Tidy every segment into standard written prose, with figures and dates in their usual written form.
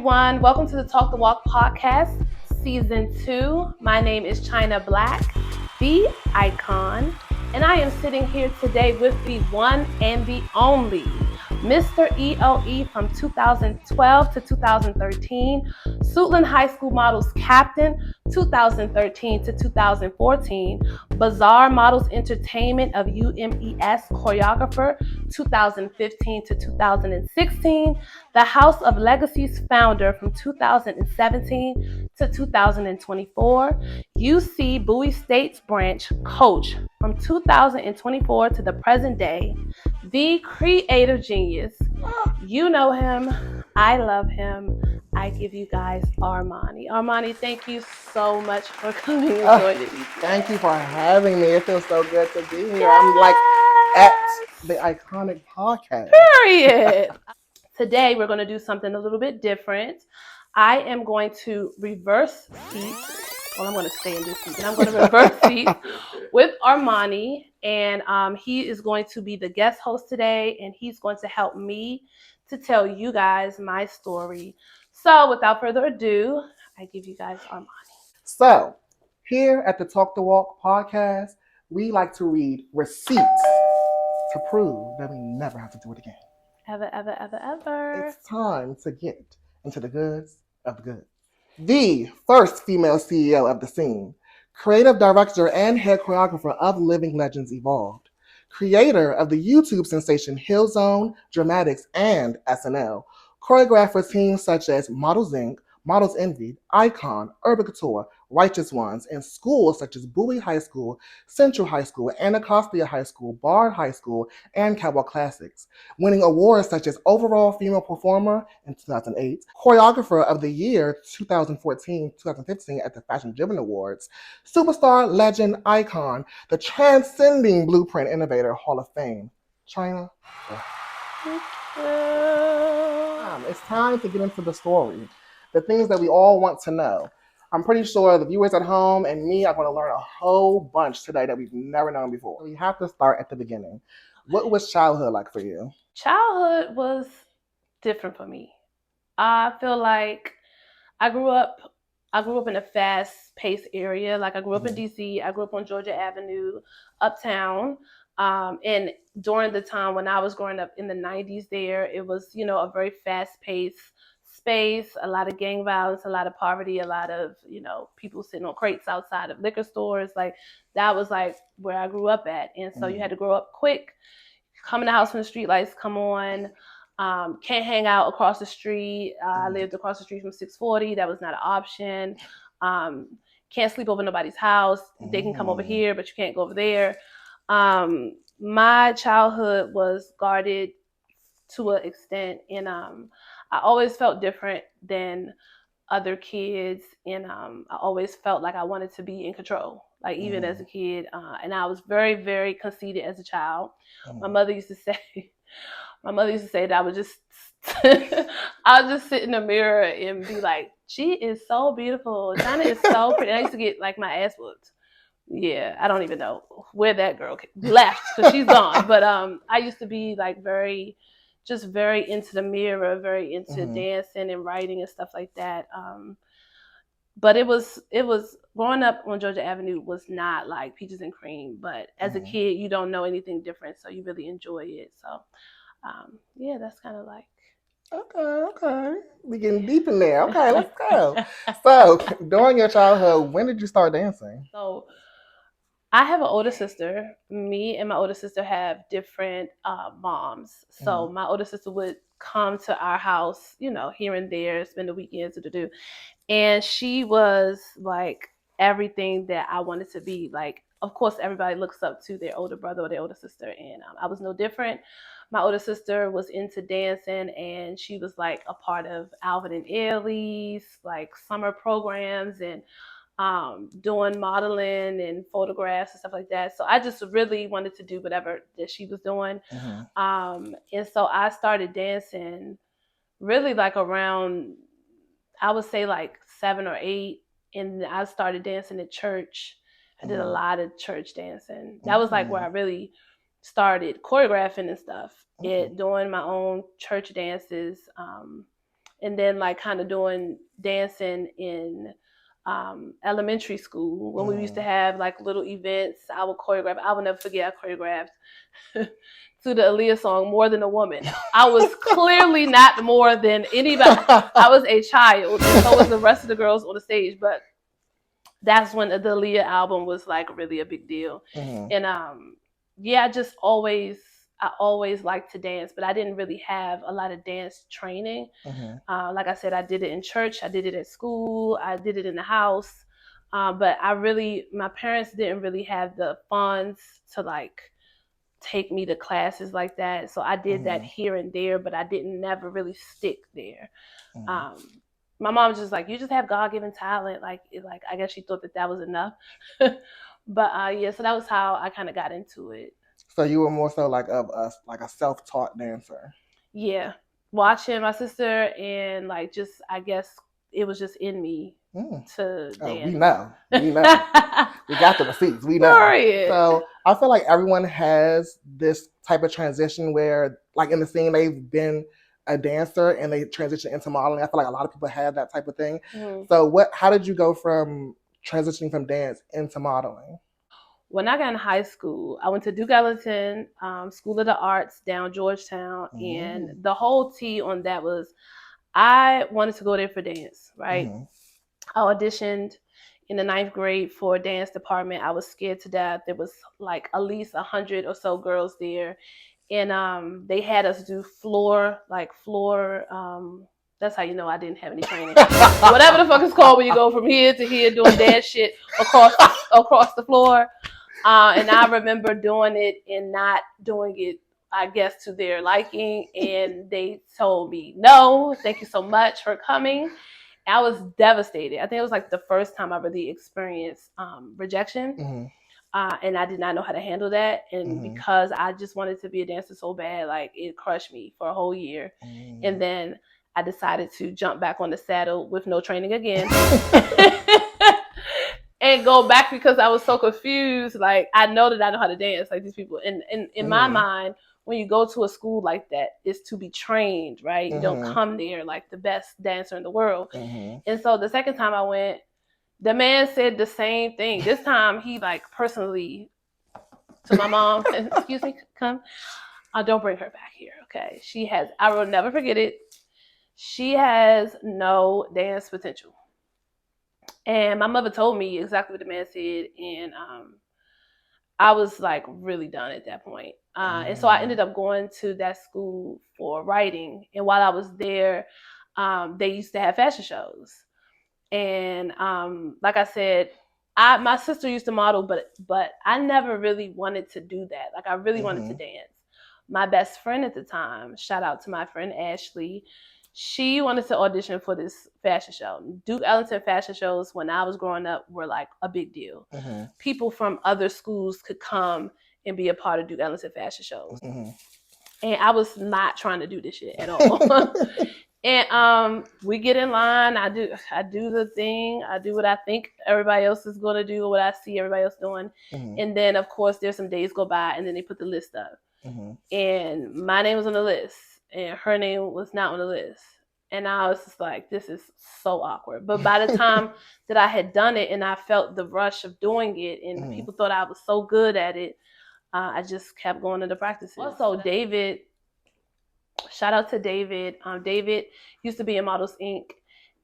everyone. Welcome to the Talk the Walk podcast, Season 2. My name is Chyna Bllack, the icon, and I am sitting here today with the one and the only Mr. EOE from 2012 to 2013, Suitland High School Models Captain, 2013 to 2014, Bazaar Models Entertainment of UMES Choreographer, 2015 to 2016, the House of Legacies founder from 2017 to 2024, UC Bowie State's branch coach from 2024 to the present day, the creative genius. You know him. I love him. I give you guys Armani. Armani, thank you so much for coming and joining me. Thank you for having me. It feels so good to be here. Yes. I'm like at the iconic podcast. Period. Today, we're going to do something a little bit different. I am going to reverse seats. Well, I'm going to stay in this seat, and I'm going to reverse seats with Armani, and he is going to be the guest host today, and he's going to help me to tell you guys my story. So, without further ado, I give you guys Armani. So, here at the Talk the Walk podcast, we like to read receipts to prove that we never have to do it again. Ever, ever, ever, ever. It's time to get into the goods of the good. The first female CEO of the scene, creative director and head choreographer of Living Legends Evolved, creator of the YouTube sensation Hill Zone, Dramatics, and SNL, choreographer teams such as Models Inc., Models Envy, Icon, Urban Couture, Righteous Ones, and schools such as Bowie High School, Central High School, Anacostia High School, Bard High School, and Cowboy Classics, winning awards such as Overall Female Performer in 2008, Choreographer of the Year 2014-2015 at the Fashion Driven Awards, Superstar, Legend, Icon, the Transcending Blueprint Innovator Hall of Fame. Chyna. It's time to get into the story. The things that we all want to know. I'm pretty sure the viewers at home and me are going to learn a whole bunch today that we've never known before. We have to start at the beginning. What was childhood like for you? Childhood was different for me. I feel like I grew up in a fast-paced area. Like I grew up in DC. I grew up on Georgia Avenue, uptown. And during the time when I was growing up in the 90s there, it was, a very fast-paced space, a lot of gang violence, a lot of poverty, a lot of, people sitting on crates outside of liquor stores. Like that was like where I grew up at. And so you had to grow up quick, come in the house when the street lights come on, can't hang out across the street. I lived across the street from 640. That was not an option. Can't sleep over nobody's house. They can come over here, but you can't go over there. My childhood was guarded to an extent, and I always felt different than other kids, and I always felt like I wanted to be in control, like even as a kid, and I was very, very conceited as a child. My mother used to say that I would just I'll just sit in the mirror and be like, she is so beautiful, Chyna is so pretty. And I used to get like my ass whooped. Yeah, I don't even know where that girl left because she's gone. But I used to be like very into the mirror, very into dancing and writing and stuff like that. But it was growing up on Georgia Avenue was not like peaches and cream. But as a kid, you don't know anything different, so you really enjoy it. So yeah, that's kind of like. Okay. We getting deep in there. Okay, let's go. So during your childhood, when did you start dancing? So I have an older sister. Me and my older sister have different moms. So my older sister would come to our house, here and there, spend the weekends to do. And she was like everything that I wanted to be. Like, of course, everybody looks up to their older brother or their older sister. And I was no different. My older sister was into dancing, and she was like a part of Alvin and Ailey's like summer programs and doing modeling and photographs and stuff like that. So I just really wanted to do whatever that she was doing. And so I started dancing really like around, I would say like 7 or 8. And I started dancing at church. I did a lot of church dancing. That was like where I really started choreographing and stuff, doing my own church dances. and then like kind of doing dancing in elementary school when we used to have like little events. I would choreograph. I will never forget I choreographed to the Aaliyah song "More Than a Woman." I was clearly not more than anybody. I was a child, and so was the rest of the girls on the stage. But that's when the Aaliyah album was like really a big deal. And yeah, I always liked to dance, but I didn't really have a lot of dance training. Like I said, I did it in church, I did it at school, I did it in the house. But my parents didn't really have the funds to like take me to classes like that. So I did that here and there, but I didn't never really stick there. My mom was just like, you just have God-given talent. Like I guess she thought that was enough. But yeah, so that was how I kind of got into it. So you were more so like a self-taught dancer. Yeah, watching my sister and like just I guess it was just in me to dance. We know. We got the receipts. We know. Period. So I feel like everyone has this type of transition where, like in the scene, they've been a dancer and they transition into modeling. I feel like a lot of people have that type of thing. So how did you go from transitioning from dance into modeling? When I got in high school, I went to Duke Ellington School of the Arts down Georgetown, and the whole tea on that was I wanted to go there for dance, right? I auditioned in the 9th grade for a dance department. I was scared to death. There was like at least 100 or so girls there, and they had us do floor. That's how you know I didn't have any training. Whatever the fuck it's called when you go from here to here doing dance shit across the floor. And I remember doing it and not doing it, I guess, to their liking. And they told me, no, thank you so much for coming. I was devastated. I think it was like the first time I really experienced rejection. And I did not know how to handle that. And because I just wanted to be a dancer so bad, like it crushed me for a whole year. And then I decided to jump back on the saddle with no training again. And go back because I was so confused. Like, I know that I know how to dance like these people. And in my mind, when you go to a school like that, it's to be trained, right? You don't come there like the best dancer in the world. And so the second time I went, the man said the same thing. This time he like personally to my mom, excuse me, come. Don't bring her back here, okay? I will never forget it. She has no dance potential. And my mother told me exactly what the man said, and I was like really done at that point. And so I ended up going to that school for writing. And while I was there, they used to have fashion shows. And like I said, my sister used to model, but I never really wanted to do that. Like I really wanted to dance. My best friend at the time, shout out to my friend Ashley, she wanted to audition for this fashion show. Duke Ellington fashion shows when I was growing up were like a big deal. People from other schools could come and be a part of Duke Ellington fashion shows. And I was not trying to do this shit at all. And we get in line. I do the thing. I do what I think everybody else is going to do, or what I see everybody else doing. And then, of course, there's some days go by, and then they put the list up. And my name was on the list, and her name was not on the list. And I was just like, this is so awkward. But by the time that I had done it and I felt the rush of doing it, and people thought I was so good at it, I just kept going into practices. Also, David, shout out to David. David used to be in Models Inc.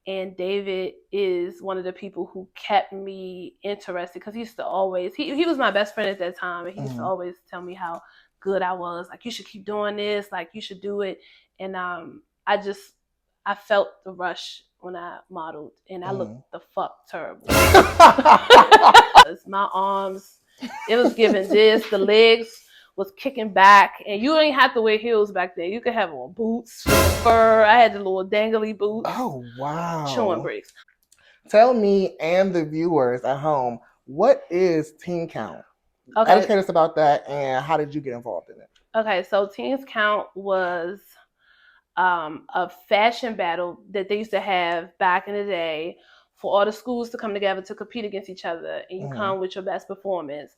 And David is one of the people who kept me interested because he used to always, he was my best friend at that time. And he used to always tell me how good I was. Like, you should keep doing this. Like, you should do it. And I felt the rush when I modeled, and I looked the fuck terrible. My arms, it was giving this. The legs was kicking back, and you didn't have to wear heels back then. You could have on boots with fur. I had the little dangly boots. Oh, wow. Chewing bricks. Tell me and the viewers at home, what is Teen Count? Okay. Educate us about that, and how did you get involved in it? Okay, so Teens Count was a fashion battle that they used to have back in the day for all the schools to come together to compete against each other, and you come with your best performance.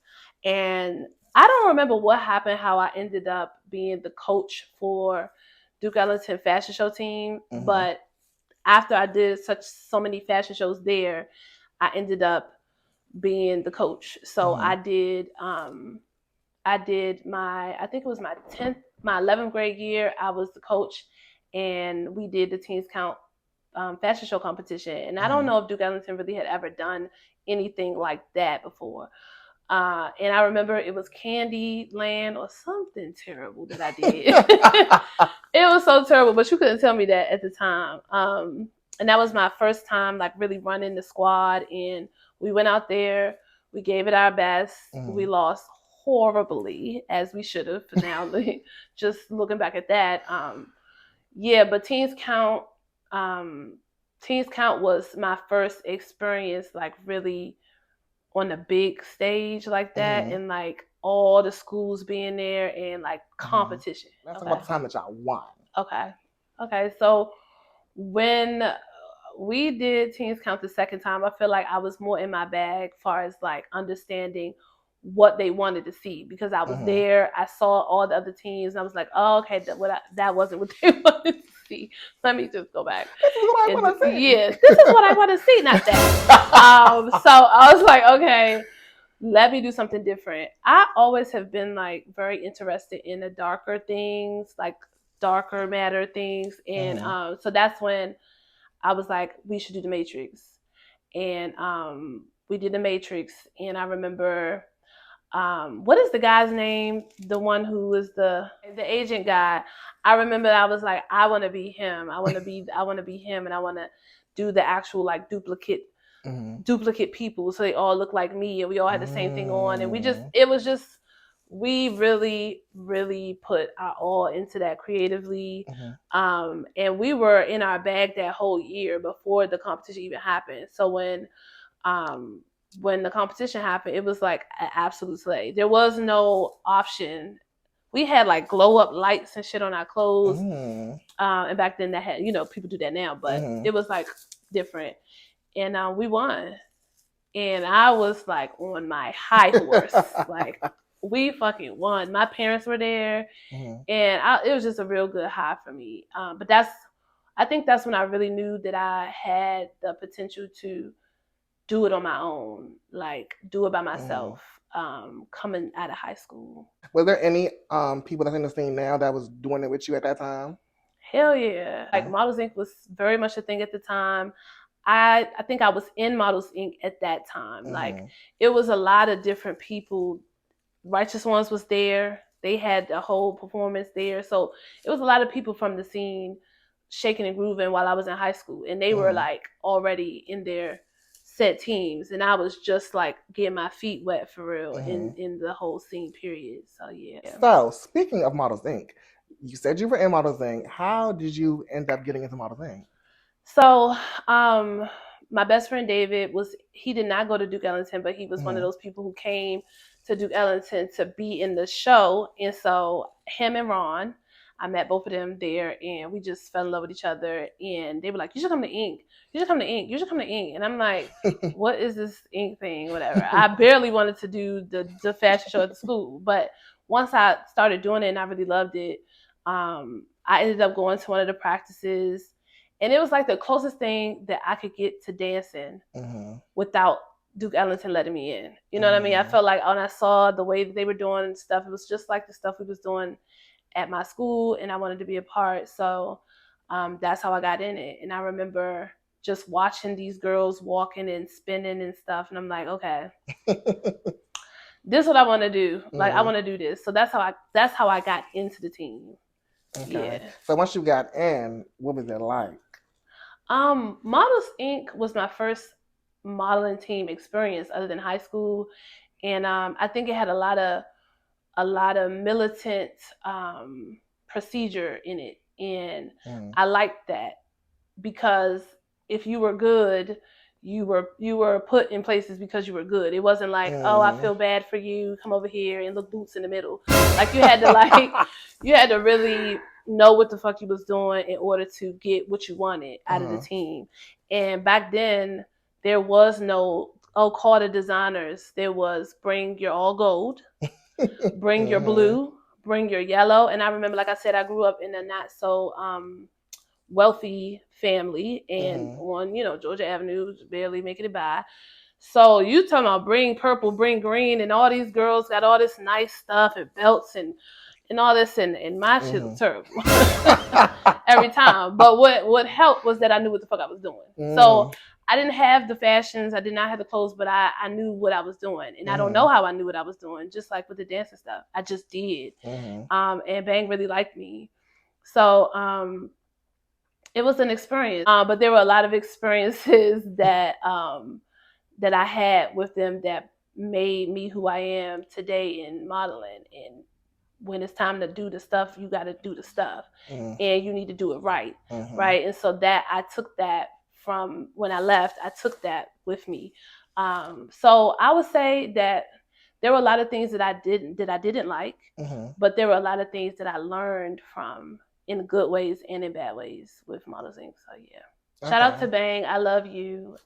And I don't remember what happened, how I ended up being the coach for Duke Ellington fashion show team, but after I did so many fashion shows there, I ended up being the coach. So I did my, I think it was my 11th grade year. I was the coach, and we did the Teens Count fashion show competition. And I don't know if Duke Ellington really had ever done anything like that before. And I remember it was Candyland or something terrible that I did. It was so terrible, but you couldn't tell me that at the time. And that was my first time like really running the squad. And we went out there, we gave it our best. We lost horribly, as we should have. Now, just looking back at that, yeah. But Teens Count was my first experience, like really on a big stage like that, and like all the schools being there and like competition. That's about the time that y'all won. Okay. So when we did Teens Count the second time, I feel like I was more in my bag as far as like understanding what they wanted to see, because I was there. I saw all the other teams, and I was like, oh, okay, that wasn't what they wanted to see. Let me just go back. This is what I want to see. Yeah, this is what I want to see, not that. So I was like, okay, let me do something different. I always have been like very interested in the darker things, like darker matter things. And so that's when I was like, we should do the Matrix. And we did the Matrix. And I remember, what is the guy's name? The one who was the agent guy. I remember I was like, I want to be him. I want to be him, and I want to do the actual like duplicate people, so they all look like me, and we all had the same thing on, and we really, really put our all into that creatively. And we were in our bag that whole year before the competition even happened. So when the competition happened, it was like an absolute slay. There was no option. We had like glow up lights and shit on our clothes. And back then that had, people do that now, but it was like different. And we won. And I was like on my high horse. Like, we fucking won. My parents were there. And it was just a real good high for me. But I think that's when I really knew that I had the potential to do it on my own, like do it by myself, coming out of high school. Was there any people that's in the scene now that was doing it with you at that time? Hell yeah. Like Models Inc. was very much a thing at the time. I think I was in Models Inc. at that time. Like, it was a lot of different people. Righteous Ones was there. They had the whole performance there. So it was a lot of people from the scene shaking and grooving while I was in high school. And they were like already in their set teams, and I was just like getting my feet wet for real in the whole scene period. So yeah. So speaking of Models Inc., you said you were in Models Inc. How did you end up getting into Models Inc.? So my best friend David he did not go to Duke Ellington, but he was one of those people who came to Duke Ellington to be in the show. And so him and Ron, I met both of them there, and we just fell in love with each other. And they were like, you should come to Inc. You should come to Inc. You should come to Inc. And I'm like, what is this Inc. thing? Whatever. I barely wanted to do the fashion show at the school. But once I started doing it and I really loved it, I ended up going to one of the practices. And it was like the closest thing that I could get to dancing without Duke Ellington letting me in. You know what I mean? I felt like when I saw the way that they were doing stuff, it was just like the stuff we was doing at my school, and I wanted to be a part. So that's how I got in it. And I remember just watching these girls walking and spinning and stuff, and I'm like, okay, this is what I want to do. Like, I want to do this. So that's how I got into the team. Okay. Yeah. So once you got in, what was it like? Models Inc. was my first modeling team experience other than high school, and I think it had a lot of militant procedure in it, and I liked that, because if you were good, you were put in places because you were good. It wasn't like, oh, I feel bad for you, come over here and look boots in the middle. Like, you had to really know what the fuck you was doing in order to get what you wanted out of the team. And back then there was no, call the designers. There was, bring your all gold, bring your blue, bring your yellow. And I remember, like I said, I grew up in a not so wealthy family, and on, Georgia Avenue, barely making it by. So you talking about bring purple, bring green, and all these girls got all this nice stuff and belts and all this, and my shit was terrible every time. But what helped was that I knew what the fuck I was doing. So I didn't have the fashions, I did not have the clothes, but I knew what I was doing. And I don't know how I knew what I was doing, just like with the dancing stuff. I just did. And Bang really liked me. So it was an experience. But there were a lot of experiences that that I had with them that made me who I am today in modeling. And when it's time to do the stuff, you got to do the stuff, and you need to do it right, right? And so that I took that from when I left. I took that with me. So I would say that there were a lot of things that I didn't like, but there were a lot of things that I learned from, in good ways and in bad ways, with Models Inc. So yeah. Shout out to Bang, I love you.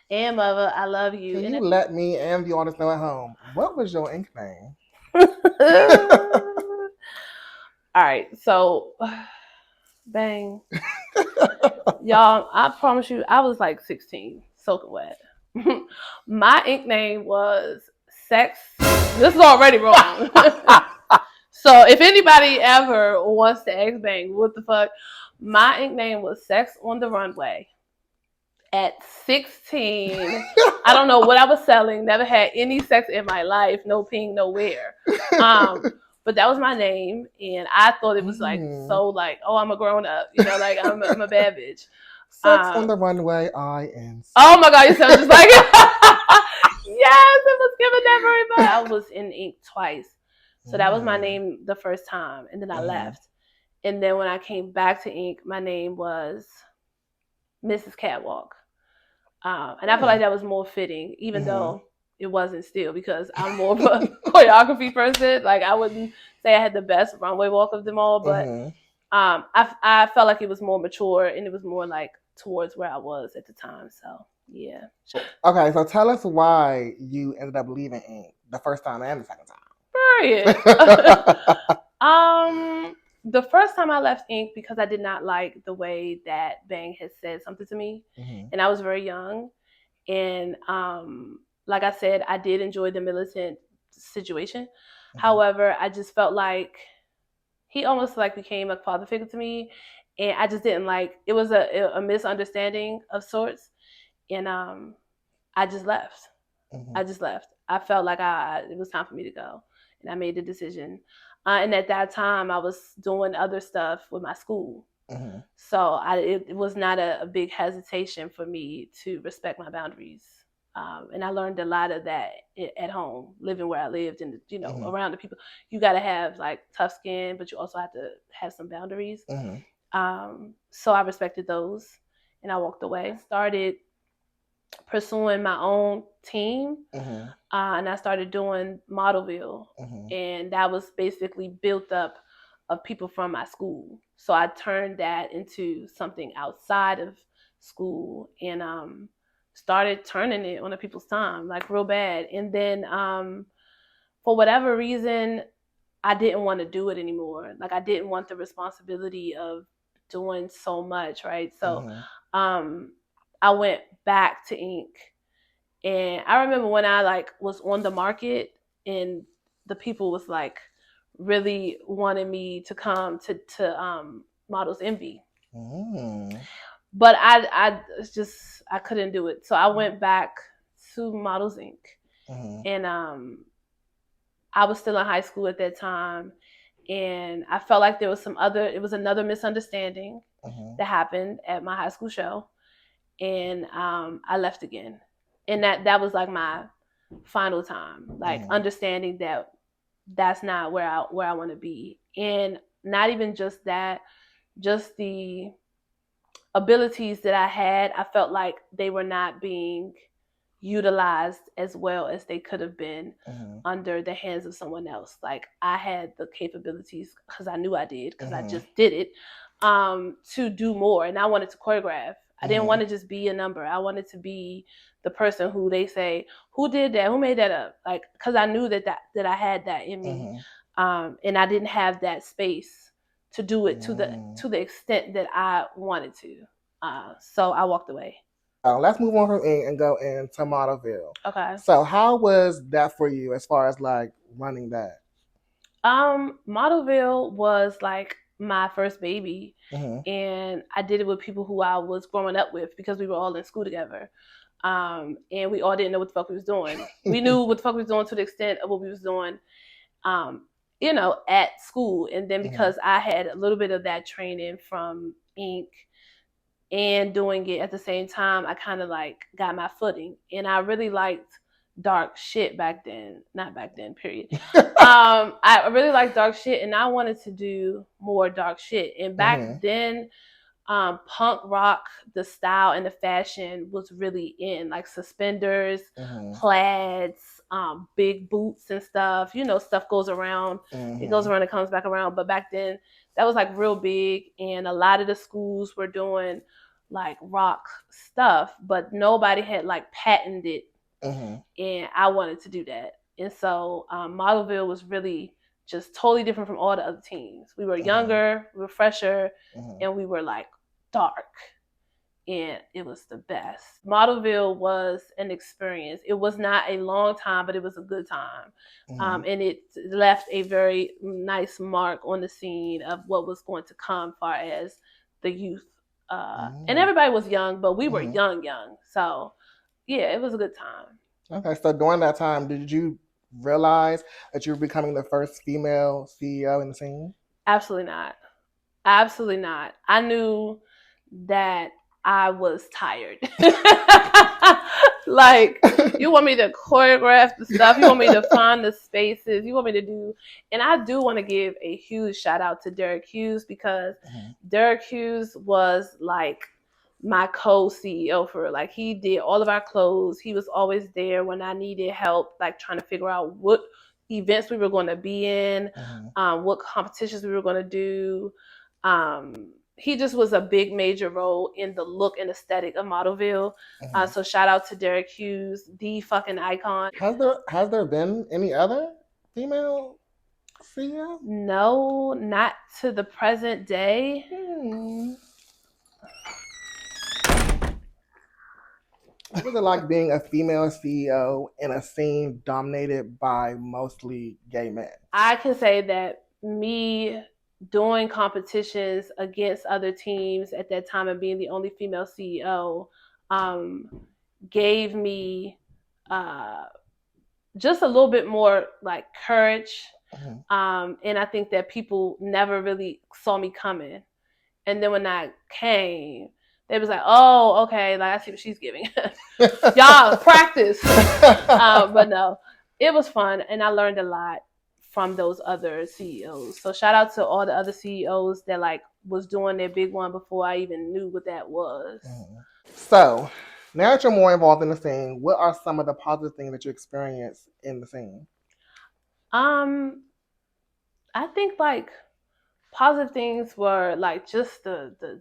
And Mother, I love you. Can you let me and the audience know at home, what was your ink name? All right, so Bang. Y'all, I promise you, I was like 16, soaking wet. My ink name was Sex. This is already wrong. So if anybody ever wants to ask Bang, what the fuck? My ink name was Sex on the Runway. At 16, I don't know what I was selling. Never had any sex in my life. No ping, nowhere. But that was my name, and I thought it was like so like, oh, I'm a grown up, like I'm a bad bitch. Sex on the Runway, INC. Oh my God, you sound just like it. Yes, it was given that very much. I was in ink twice, so that was my name the first time, and then I left, and then when I came back to ink, my name was Mrs. Catwalk. And I feel like that was more fitting, even though it wasn't still, because I'm more of a choreography person. Like, I wouldn't say I had the best runway walk of them all, but I felt like it was more mature, and it was more like towards where I was at the time. So yeah. Okay, so tell us why you ended up leaving ink the first time and the second time. Period. The first time I left ink because I did not like the way that Bang had said something to me, and I was very young, and like I said, I did enjoy the militant situation. However, I just felt like he almost like became a father figure to me, and I just didn't like. It was a misunderstanding of sorts, and I just left. I felt like it was time for me to go, and I made the decision. And at that time, I was doing other stuff with my school. So it was not a big hesitation for me to respect my boundaries. And I learned a lot of that at home, living where I lived, and around the people. You got to have like tough skin, but you also have to have some boundaries. So I respected those, and I walked away. I started pursuing my own team, and I started doing Modelville, and that was basically built up of people from my school. So I turned that into something outside of school, and started turning it on the people's time, like real bad. And then for whatever reason, I didn't want to do it anymore. Like, I didn't want the responsibility of doing so much, right? So I went back to ink, and I remember when I like was on the market, and the people was like really wanted me to come to Models Envy, but I couldn't do it. So I went back to Models Inc. And I was still in high school at that time, and I felt like it was another misunderstanding that happened at my high school show. And I left again, and that was like my final time, like understanding that that's not where I want to be. And not even just that, just the abilities that I had, I felt like they were not being utilized as well as they could have been under the hands of someone else. Like, I had the capabilities, because I knew I did, because I just did it, to do more, and I wanted to choreograph. I didn't want to just be a number. I wanted to be the person who they say, who did that? Who made that up? Like, because I knew that I had that in me. And I didn't have that space to do it to the extent that I wanted to. So I walked away. Let's move on from Ink and go into Modelville. Okay. So how was that for you as far as like running that? Modelville was like my first baby, Mm-hmm. and I did it with people who I was growing up with because we were all in school together. And we all didn't know what the fuck we was doing. We knew what the fuck we was doing to the extent of what we was doing, at school. And then because I had a little bit of that training from Ink and doing it at the same time, I kind of like got my footing. And I really liked dark shit back then. Not back then, period. I really liked dark shit, and I wanted to do more dark shit. And back then, punk rock, the style and the fashion was really in, like suspenders, plaids, big boots and stuff. Stuff goes around. It goes around, it comes back around. But back then, that was like real big, and a lot of the schools were doing like rock stuff, but nobody had like patented it. And I wanted to do that. And so Modelville was really just totally different from all the other teams. We were younger, we were fresher, and we were like dark. And it was the best. Modelville was an experience. It was not a long time, but it was a good time. And it left a very nice mark on the scene of what was going to come as far as the youth. And everybody was young, but we were young. So, yeah, it was a good time. Okay, so during that time, did you realize that you were becoming the first female CEO in the scene? Absolutely not. Absolutely not. I knew that I was tired. Like, you want me to choreograph the stuff, you want me to find the spaces, you want me to do, and I do want to give a huge shout out to Derek Hughes, because Derek Hughes was like my co-CEO for it. Like, he did all of our clothes. He was always there when I needed help, like trying to figure out what events we were going to be in, what competitions we were going to do. He just was a big major role in the look and aesthetic of Modelville. So shout out to Derek Hughes, the fucking icon. Has there been any other female CEO? No, not to the present day. What was it like being a female CEO in a scene dominated by mostly gay men? I can say that me doing competitions against other teams at that time and being the only female CEO gave me just a little bit more like courage. And I think that people never really saw me coming. And then when I came, they was like, oh, okay, like I see what she's giving. Y'all, practice. But no, it was fun, and I learned a lot from those other CEOs. So shout out to all the other CEOs that like was doing their big one before I even knew what that was. So now that you're more involved in the scene, what are some of the positive things that you experienced in the scene? I think like positive things were like just the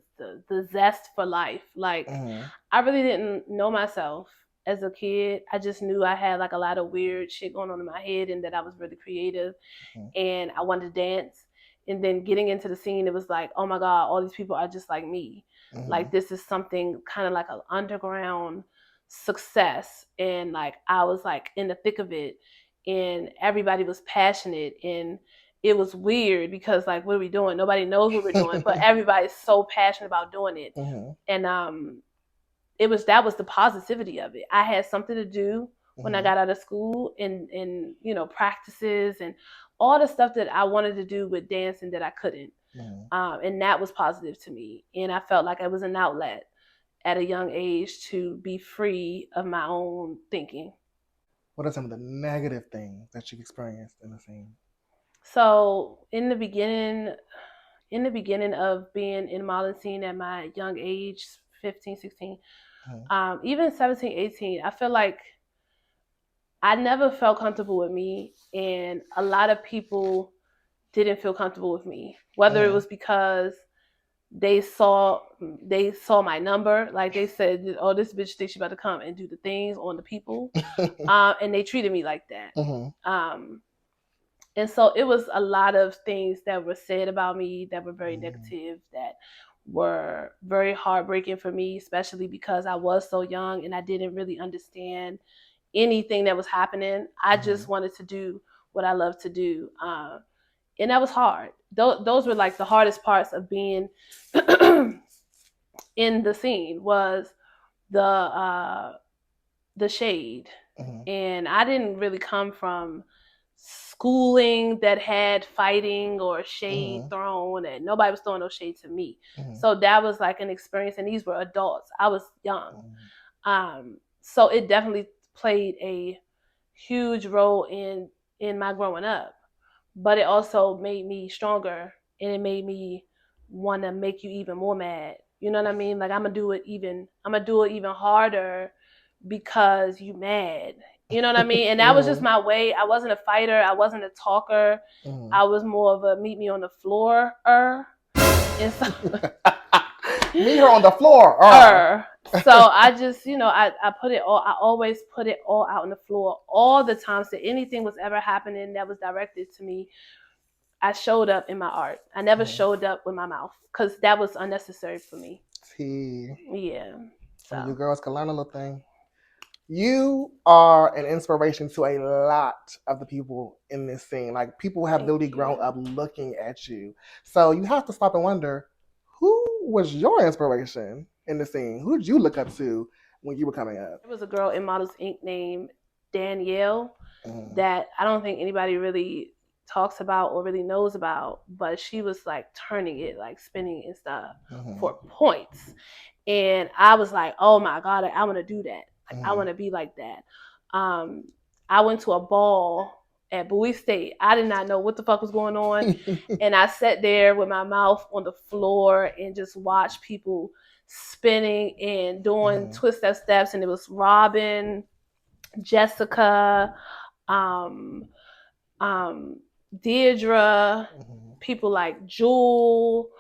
zest for life. Like I really didn't know myself as a kid. I just knew I had like a lot of weird shit going on in my head, and that I was really creative, and I wanted to dance. And then getting into the scene, it was like, oh my God, all these people are just like me. Like this is something kind of like an underground success, and like I was like in the thick of it, and everybody was passionate, and it was weird because like, what are we doing? Nobody knows what we're doing, but everybody's so passionate about doing it. And that was the positivity of it. I had something to do when I got out of school, and practices and all the stuff that I wanted to do with dancing that I couldn't. And that was positive to me. And I felt like it was an outlet at a young age to be free of my own thinking. What are some of the negative things that you experienced in the scene? So in the beginning of being in modeling scene at my young age, 15, 16, even 17, 18, I feel like I never felt comfortable with me, and a lot of people didn't feel comfortable with me, whether it was because they saw my number, like they said, oh, this bitch thinks she about to come and do the things on the people, and they treated me like that. And so it was a lot of things that were said about me that were very negative, that were very heartbreaking for me, especially because I was so young and I didn't really understand anything that was happening. I just wanted to do what I love to do. And that was hard. Those were like the hardest parts of being in the scene, was the shade. And I didn't really come from schooling that had fighting or shade thrown, and nobody was throwing no shade to me. So that was like an experience, and these were adults. I was young. So it definitely played a huge role in my growing up. But it also made me stronger, and it made me want to make you even more mad. You know what I mean? Like I'm gonna do it even harder because you mad. You know what I mean? And that was just my way. I wasn't a fighter. I wasn't a talker. I was more of a meet me on the floor. And so meet her on the floor. So I just, I put it all. I always put it all out on the floor all the time. So anything was ever happening that was directed to me, I showed up in my art. I never showed up with my mouth because that was unnecessary for me. Yeah. So you girls can learn a little thing. You are an inspiration to a lot of the people in this scene. Like people have literally grown up looking at you. So you have to stop and wonder, who was your inspiration in the scene? Who did you look up to when you were coming up? There was a girl in Models Inc. named Danielle that I don't think anybody really talks about or really knows about, but she was like turning it, like spinning and stuff for points. And I was like, oh my God, I want to do that. Like, I want to be like that. I went to a ball at Bowie State. I did not know what the fuck was going on. And I sat there with my mouth on the floor and just watched people spinning and doing twist steps. And it was Robin, Jessica, Deirdre, people like Jewel,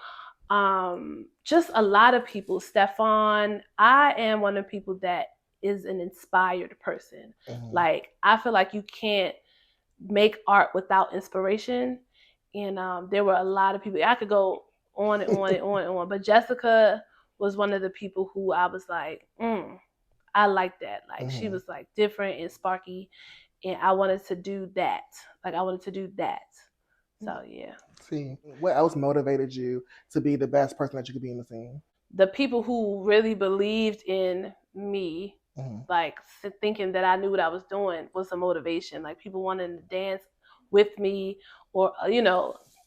just a lot of people. Stefan. I am one of the people that is an inspired person. Like I feel like you can't make art without inspiration. And there were a lot of people. I could go on and on and on and on. But Jessica was one of the people who I was like, I like that. Like she was like different and sparky, and I wanted to do that. Like I wanted to do that. So yeah. See, what else motivated you to be the best person that you could be in the scene? The people who really believed in me, like thinking that I knew what I was doing, was a motivation. Like people wanting to dance with me, or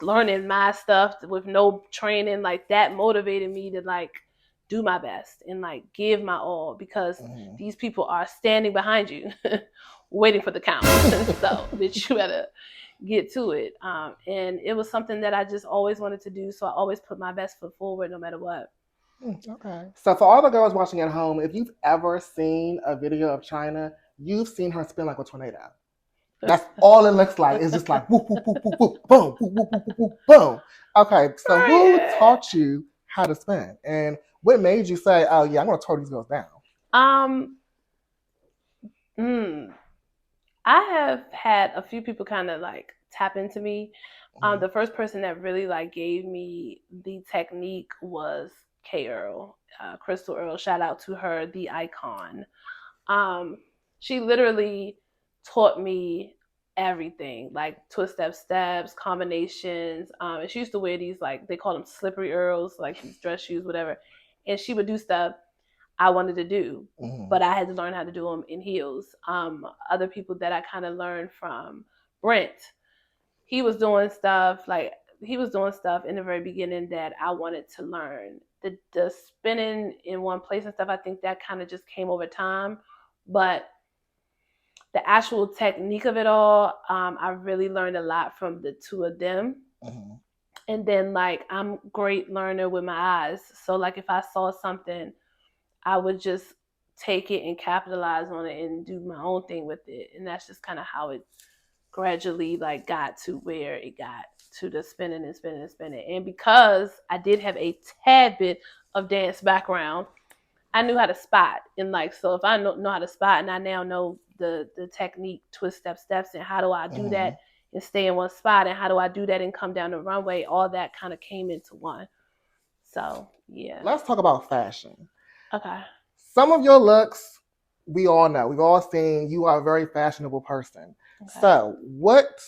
learning my stuff with no training. Like that motivated me to like do my best and like give my all, because these people are standing behind you waiting for the count. So bitch, you better get to it. And it was something that I just always wanted to do, so I always put my best foot forward no matter what. Okay. So for all the girls watching at home, if you've ever seen a video of Chyna, you've seen her spin like a tornado. That's all it looks like. It's just like whoop, whoop, whoop, whoop, whoop, boom, whoop, whoop, whoop, whoop, boom. Okay, so who taught you how to spin? And what made you say, oh yeah, I'm gonna tear these girls down? I have had a few people kind of like tap into me. The first person that really like gave me the technique was K Earl, Crystal Earl. Shout out to her, the icon. She literally taught me everything, like twist steps, combinations. And she used to wear these, like they call them slippery Earls, like these dress shoes, whatever. And she would do stuff I wanted to do, but I had to learn how to do them in heels. Other people that I kind of learned from, Brent, he was doing stuff in the very beginning that I wanted to learn. The spinning in one place and stuff, I think that kind of just came over time. But the actual technique of it all, I really learned a lot from the two of them. And then like I'm a great learner with my eyes. So like if I saw something, I would just take it and capitalize on it and do my own thing with it. And that's just kind of how it gradually like got to where it got to the spinning and spinning and spinning. And because I did have a tad bit of dance background, I knew how to spot. And like, so if I know how to spot and I now know the technique, twist steps, and how do I do that and stay in one spot, and how do I do that and come down the runway? All that kind of came into one. So yeah. Let's talk about fashion. Okay. Some of your looks, we all know. We've all seen you are a very fashionable person. Okay. So what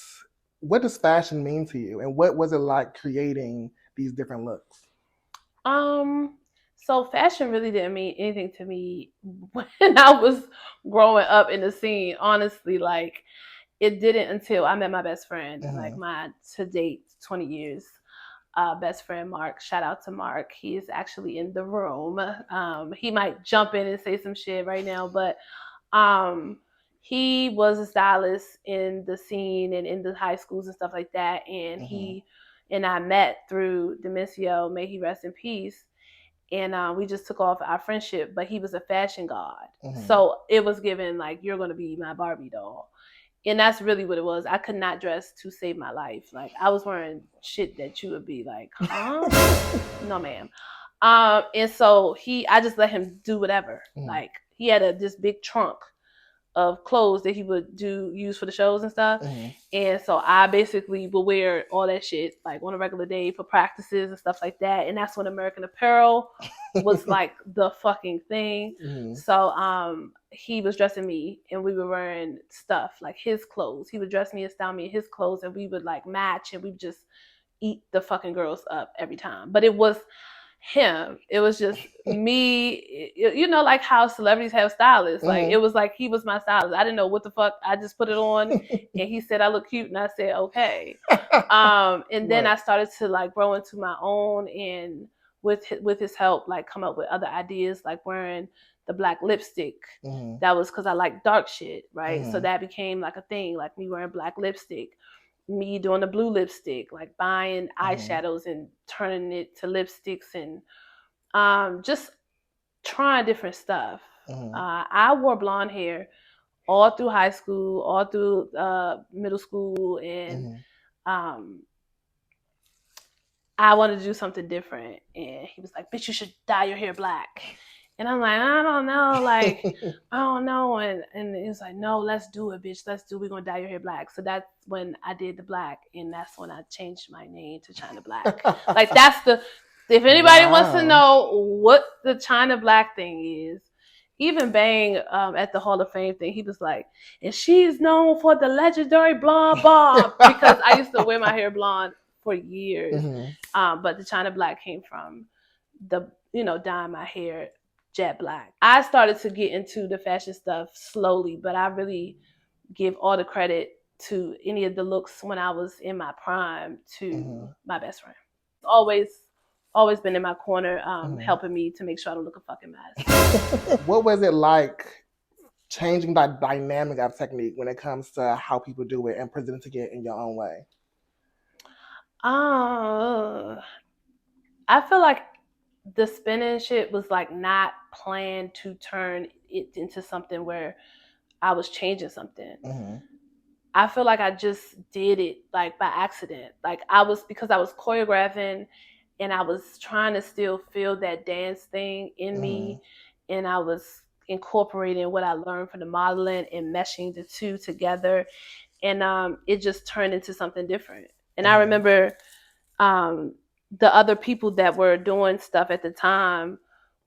does fashion mean to you, and what was it like creating these different looks? So fashion really didn't mean anything to me when I was growing up in the scene. Honestly, like it didn't until I met my best friend, like my to date 20 years best friend Mark. Shout out to Mark. He is actually in the room. He might jump in and say some shit right now, but he was a stylist in the scene and in the high schools and stuff like that. And he and I met through Demisio, may he rest in peace. And we just took off our friendship, but he was a fashion god. So it was given like, you're going to be my Barbie doll. And that's really what it was. I could not dress to save my life. Like I was wearing shit that you would be like, huh? No, ma'am. And so I just let him do whatever. Like he had this big trunk of clothes that he would use for the shows and stuff. And so I basically would wear all that shit like on a regular day for practices and stuff like that. And that's when American Apparel was like the fucking thing. So he was dressing me and we were wearing stuff like his clothes. He would dress me and style me in his clothes and we would like match and we would just eat the fucking girls up every time. But it was him. It was just me, you know, like how celebrities have stylists. Like it was like he was my stylist. I didn't know what the fuck. I just put it on and he said I look cute and I said okay. And then I started to like grow into my own and with his help like come up with other ideas like wearing the black lipstick. That was because I like dark shit, right? So that became like a thing, like me wearing black lipstick. Me doing the blue lipstick, like buying eyeshadows and turning it to lipsticks and just trying different stuff. I wore blonde hair all through high school, all through middle school, and I wanted to do something different. And he was like, bitch, you should dye your hair black. And I'm like, I don't know, like, I don't know. And he was like, no, let's do it, bitch. Let's do it. We're going to dye your hair black. So that's when I did the black. And that's when I changed my name to Chyna Bllack. Like, that's if anybody wants to know what the Chyna Bllack thing is, even Bang at the Hall of Fame thing, he was like, and she's known for the legendary blonde bob. Because I used to wear my hair blonde for years. But the Chyna Bllack came from dyeing my hair jet black. I started to get into the fashion stuff slowly, but I really give all the credit to any of the looks when I was in my prime to my best friend. Always been in my corner, helping me to make sure I don't look a fucking mess. What was it like changing the dynamic of technique when it comes to how people do it and presenting it in your own way? I feel like the spinning shit was like not planned to turn it into something where I was changing something. I feel like I just did it like by accident. Like because I was choreographing and I was trying to still feel that dance thing in me. And I was incorporating what I learned from the modeling and meshing the two together. And it just turned into something different. And I remember the other people that were doing stuff at the time,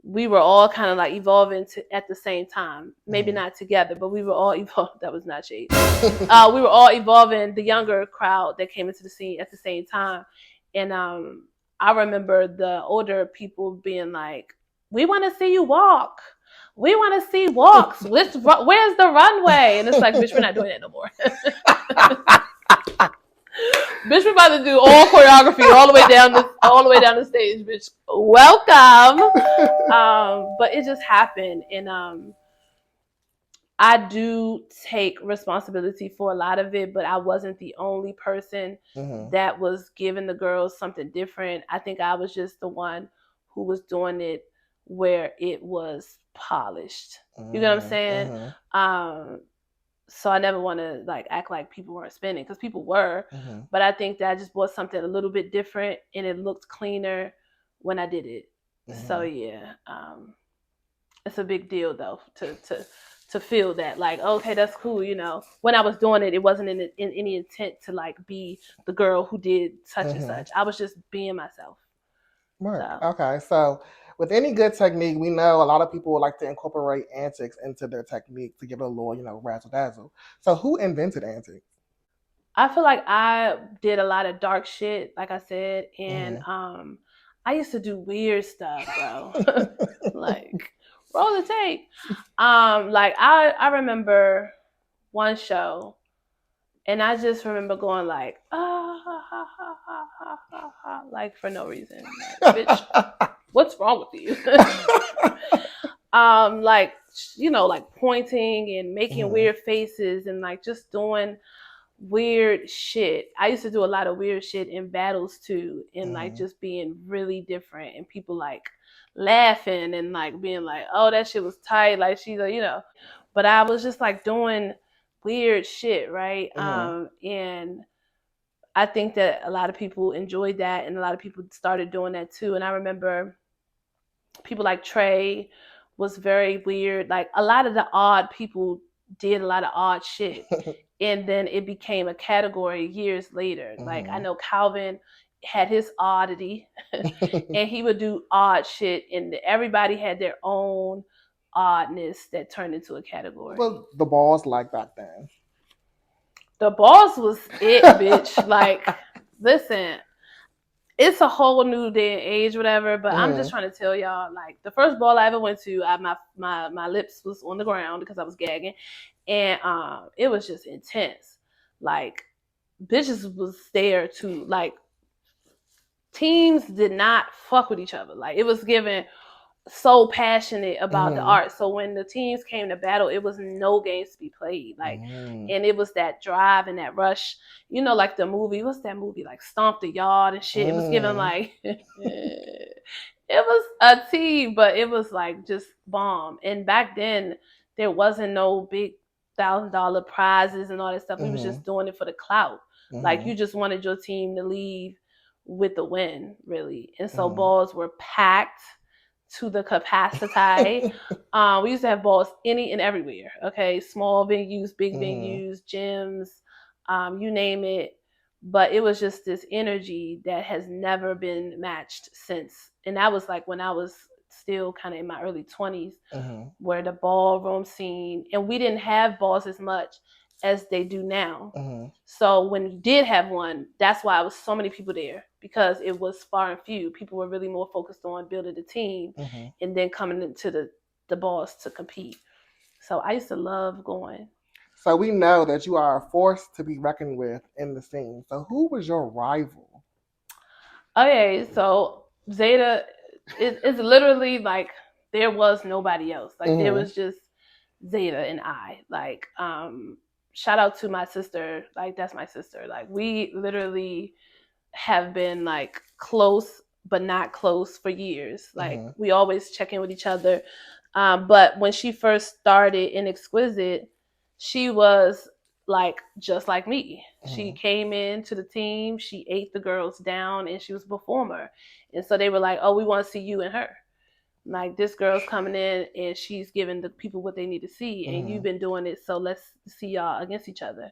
we were all kind of like evolving at the same time. Maybe not together, but we were all evolving. That was not shade. We were all evolving, the younger crowd that came into the scene at the same time. And I remember the older people being like, we want to see you walk. We want to see walks. Where's the runway? And it's like, bitch, we're not doing that no more. Bitch, we're about to do all choreography all the way down the stage, bitch. Welcome. But it just happened. And I do take responsibility for a lot of it, but I wasn't the only person that was giving the girls something different. I think I was just the one who was doing it where it was polished. You know what I'm saying? So I never want to like act like people weren't spinning, because people were. But I think that I just bought something a little bit different and it looked cleaner when I did it. So yeah, it's a big deal though to to feel that, like, okay, that's cool. You know, when I was doing it, it wasn't in any intent to like be the girl who did such and such. I was just being myself. Right. So Okay. So with any good technique, we know a lot of people would like to incorporate antics into their technique to give it a little, razzle dazzle. So who invented antics? I feel like I did a lot of dark shit, like I said, and I used to do weird stuff, bro. Like roll the tape. Like I remember one show, and I just remember going like like for no reason, like, bitch, what's wrong with you? Like like pointing and making weird faces and like just doing weird shit. I used to do a lot of weird shit in battles too, and like just being really different, and people like laughing and like being like, "Oh, that shit was tight." Like she's like. But I was just like doing weird shit, right? And I think that a lot of people enjoyed that, and a lot of people started doing that too. And I remember people like Trey was very weird. Like a lot of the odd people did a lot of odd shit. And then it became a category years later. Like I know Calvin had his oddity and he would do odd shit, and everybody had their own oddness that turned into a category. Well, the balls like back then. The balls was it, bitch. Like, listen, it's a whole new day and age, whatever. But I'm just trying to tell y'all, like, the first ball I ever went to, my lips was on the ground because I was gagging, and it was just intense. Like, bitches was there to like. Teams did not fuck with each other. Like, it was given so passionate about the art. So when the teams came to battle, it was no games to be played. Like, and it was that drive and that rush. Like the movie. What's that movie? Like Stomp the Yard and shit. It was given like it was a team, but it was like just bomb. And back then there wasn't no big $1,000 prizes and all that stuff. We was just doing it for the clout. Like you just wanted your team to leave with the win, really. And so balls were packed to the capacity. We used to have balls any and everywhere. Okay, small venues, big venues, gyms, you name it. But it was just this energy that has never been matched since. And that was like when I was still kind of in my early 20s, where the ballroom scene, and we didn't have balls as much as they do now. So when you did have one, that's why it was so many people there, because it was far and few. People were really more focused on building the team and then coming into the balls to compete. So I used to love going. So we know that you are a force to be reckoned with in the scene. So who was your rival? Okay, so Zeta is literally like there was nobody else. Like there was just Zeta and I. Like shout out to my sister. Like that's my sister. Like we literally have been like close but not close for years. Like we always check in with each other. But when she first started in Exquisite, she was like just like me. She came into the team, she ate the girls down, and she was a performer. And so they were like, "Oh, we want to see you and her. Like this girl's coming in and she's giving the people what they need to see, and you've been doing it, so let's see y'all against each other."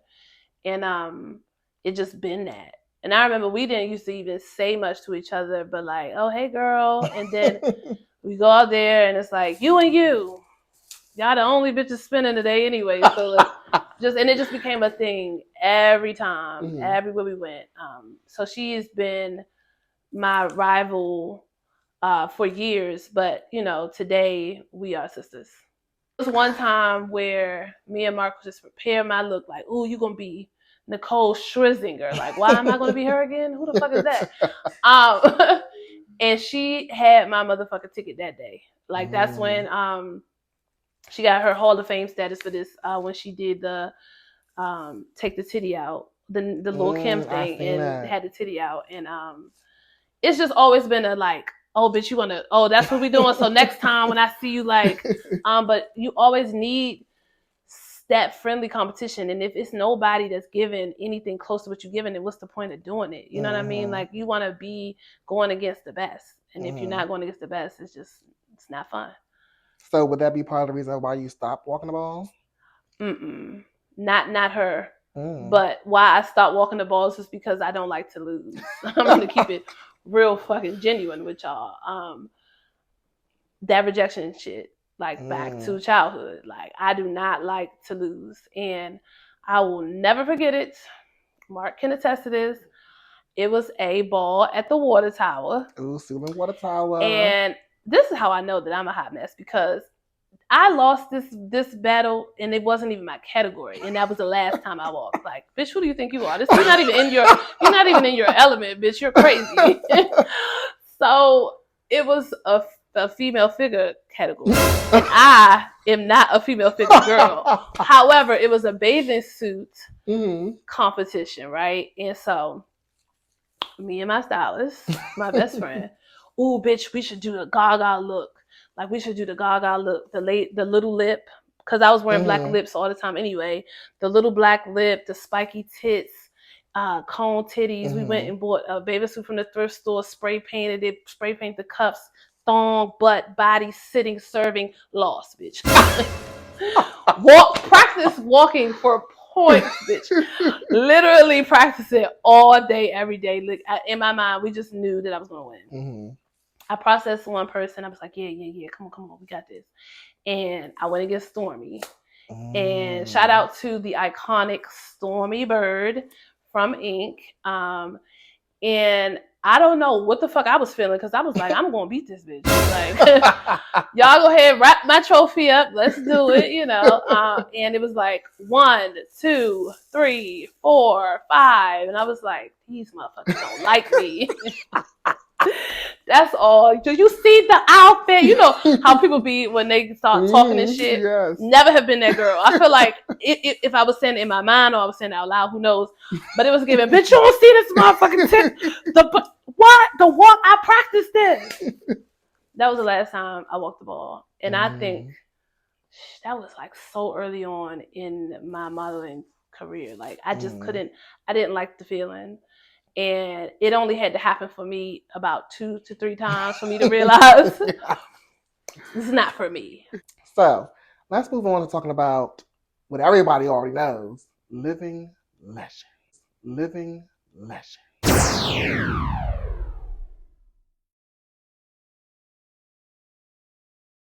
And it just been that. And I remember we didn't used to even say much to each other, but like, "Oh, hey girl," and then we go out there and it's like, "You and you, y'all the only bitches spending the day anyway." So like, and it just became a thing every time, everywhere we went. So she has been my rival for years, but today we are sisters. There was one time where me and Mark just prepared my look like, "Ooh, you gonna be Nicole Scherzinger." Like, why am I gonna be her again? Who the fuck is that? And she had my motherfucking ticket that day. Like that's when she got her Hall of Fame status for this when she did the take the titty out, the Lil Kim thing, and had the titty out. And it's just always been a like, "Oh bitch, you wanna, oh that's what we doing, so next time when I see you," like but you always need that friendly competition. And if it's nobody that's giving anything close to what you're giving, then what's the point of doing it? You know what I mean? Like you want to be going against the best, and if you're not going against the best, it's not fun. So would that be part of the reason why you stopped walking the ball? Not her. But why I stopped walking the balls is because I don't like to lose. I'm gonna keep it real fucking genuine with y'all. That rejection shit, like back to childhood. Like I do not like to lose, and I will never forget it. Mark can attest to this. It was a ball at the water tower. Ooh, Susan Water Tower. And this is how I know that I'm a hot mess, because I lost this battle and it wasn't even my category, and that was the last time I walked. Like, bitch, who do you think you are? You're not even in your element, bitch. You're crazy. So it was a female figure category, and I am not a female figure girl. However, it was a bathing suit competition, right? And so me and my stylist, my best friend, ooh, bitch, we should do the Gaga look. Like, we should do the Gaga look, the little lip, because I was wearing black lips all the time anyway. The little black lip, the spiky tits, cone titties. We went and bought a bathing suit from the thrift store, spray painted the cuffs, thong, butt, body, sitting, serving, lost, bitch. Practice walking for points, bitch. Literally practice it all day, every day. Like, in my mind, we just knew that I was going to win. I processed one person. I was like, yeah, come on, we got this. And I went against Stormy. And shout out to the iconic Stormy Bird from Inc. And I don't know what the fuck I was feeling, because I was like, I'm going to beat this bitch. Like, y'all go ahead, wrap my trophy up. Let's do it, you know. And it was like 1, 2, 3, 4, 5. And I was like, these motherfuckers don't like me. That's all. Do you see the outfit? You know how people be when they start talking and shit? Yes. Never have been that girl. I feel like if I was saying it in my mind or I was saying it out loud, who knows? But it was giving, bitch, you don't see this motherfucking tip. The walk, I practiced this. That was the last time I walked the ball. And I think that was like so early on in my modeling career. Like, I just I didn't like the feeling. And it only had to happen for me about 2 to 3 times for me to realize this is not for me. So let's move on to talking about what everybody already knows: living legends. Living legends.